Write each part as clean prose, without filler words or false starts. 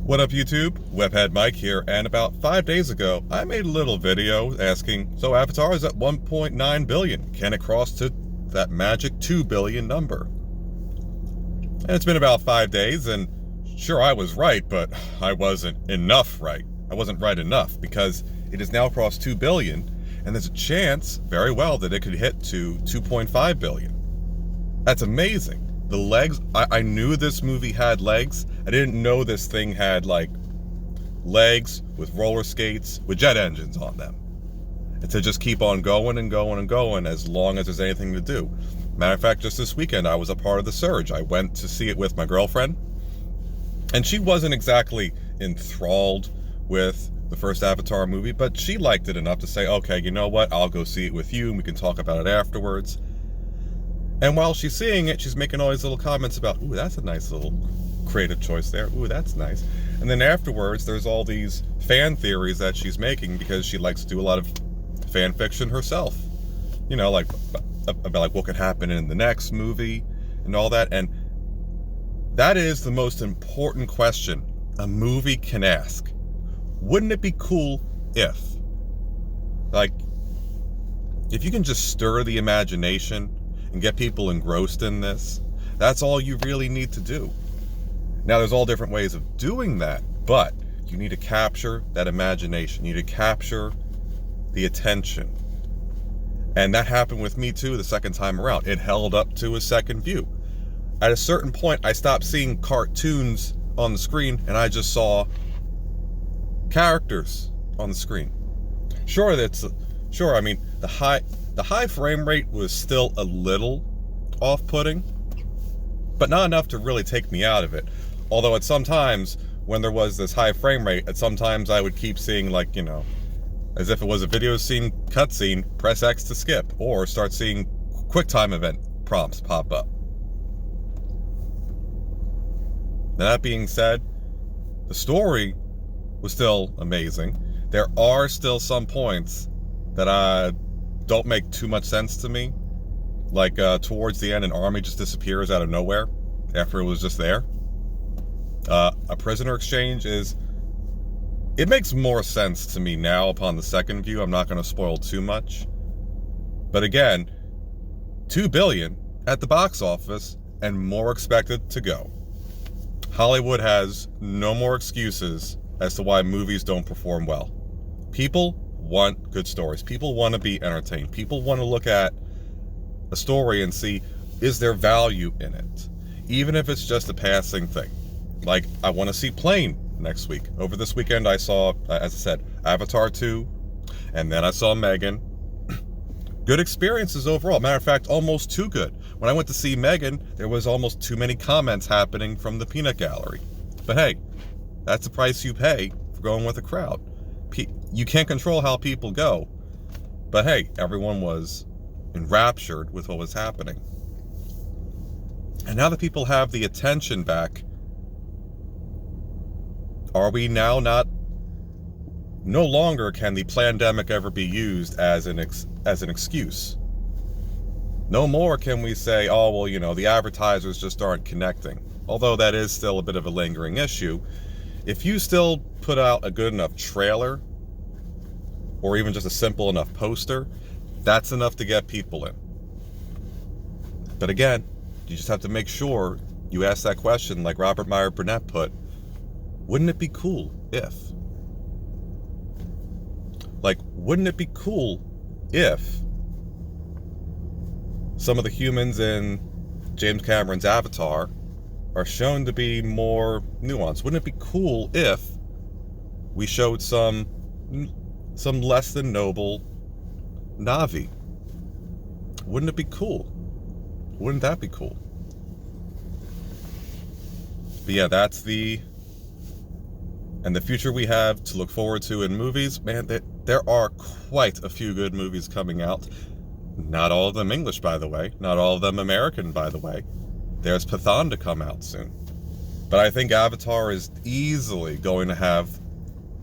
What up YouTube? Webhead Mike here, and about 5 days ago, I made a little video asking, so Avatar is at 1.9 billion. Can it cross to that magic 2 billion number? And it's been about 5 days, and sure, I was right, but I wasn't enough right. I wasn't right enough, because it has now crossed 2 billion, and there's a chance, very well, that it could hit to 2.5 billion. That's amazing. The legs, I knew this movie had legs. I didn't know this thing had, like, legs with roller skates with jet engines on them. And to just keep on going and going and going as long as there's anything to do. Matter of fact, just this weekend, I was a part of the surge. I went to see it with my girlfriend. And she wasn't exactly enthralled with the first Avatar movie, but she liked it enough to say, okay, you know what? I'll go see it with you and we can talk about it afterwards. And while she's seeing it, she's making all these little comments about, ooh, that's a nice little creative choice there. Ooh, that's nice. And then afterwards, there's all these fan theories that she's making because she likes to do a lot of fan fiction herself. You know, like about like what could happen in the next movie and all that. And that is the most important question a movie can ask. Wouldn't it be cool if, like, if you can just stir the imagination and get people engrossed in this, that's all you really need to do. Now, there's all different ways of doing that, but you need to capture that imagination. You need to capture the attention. And that happened with me too the second time around. It held up to a second view. At a certain point, I stopped seeing cartoons on the screen and I just saw characters on the screen. Sure, I mean, the high frame rate was still a little off-putting, but not enough to really take me out of it. Although at some times, when there was this high frame rate, at sometimes I would keep seeing, like, you know, as if it was a video scene cutscene, press X to skip, or start seeing QuickTime event prompts pop up. Now, that being said, the story was still amazing. There are still some points that don't make too much sense to me. Like towards the end, an army just disappears out of nowhere after it was just there. A prisoner exchange it makes more sense to me now upon the second view. I'm not going to spoil too much. But again, 2 billion at the box office and more expected to go. Hollywood has no more excuses as to why movies don't perform well. People want good stories. People want to be entertained. People want to look at a story and see, is there value in it? Even if it's just a passing thing. Like, I want to see Plane next week. Over this weekend, I saw, as I said, Avatar 2, and then I saw Megan. Good experiences overall. Matter of fact, almost too good. When I went to see Megan, there was almost too many comments happening from the peanut gallery. But hey, that's the price you pay for going with a crowd. You can't control how people go, but hey, everyone was enraptured with what was happening. And now that people have the attention back, are we now no longer can the pandemic ever be used as an excuse. No more can we say, oh, well, you know, the advertisers just aren't connecting. Although that is still a bit of a lingering issue. If you still put out a good enough trailer, or even just a simple enough poster, that's enough to get people in. But again, you just have to make sure you ask that question like Robert Meyer Burnett put, wouldn't it be cool if? Like, wouldn't it be cool if some of the humans in James Cameron's Avatar are shown to be more nuanced? Wouldn't it be cool if we showed some less than noble Na'vi? Wouldn't it be cool? Wouldn't that be cool? But yeah, that's the future we have to look forward to in movies. Man, there are quite a few good movies coming out. Not all of them English, by the way. Not all of them American, by the way. There's Pathan to come out soon. But I think Avatar is easily going to have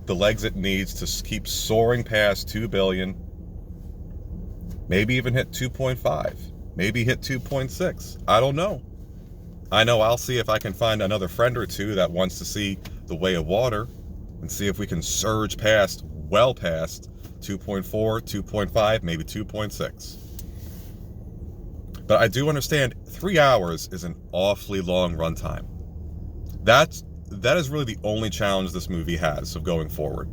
the legs it needs to keep soaring past 2 billion. Maybe even hit 2.5. Maybe hit 2.6. I don't know. I know I'll see if I can find another friend or two that wants to see the way of water and see if we can surge well past 2.4, 2.5, maybe 2.6. But I do understand 3 hours is an awfully long runtime. That is really the only challenge this movie has of going forward.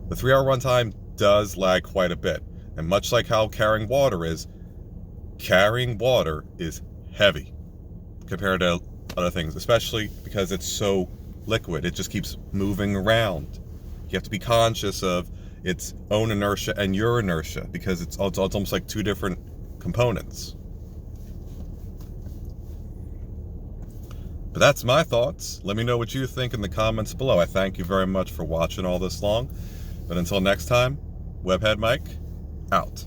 The 3-hour runtime does lag quite a bit, and much like how carrying water is heavy compared to other things, especially because it's so liquid. It just keeps moving around. You have to be conscious of its own inertia and your inertia, because it's almost like two different components. But that's my thoughts. Let me know what you think in the comments below. I thank you very much for watching all this long. But until next time, Webhead Mike, out.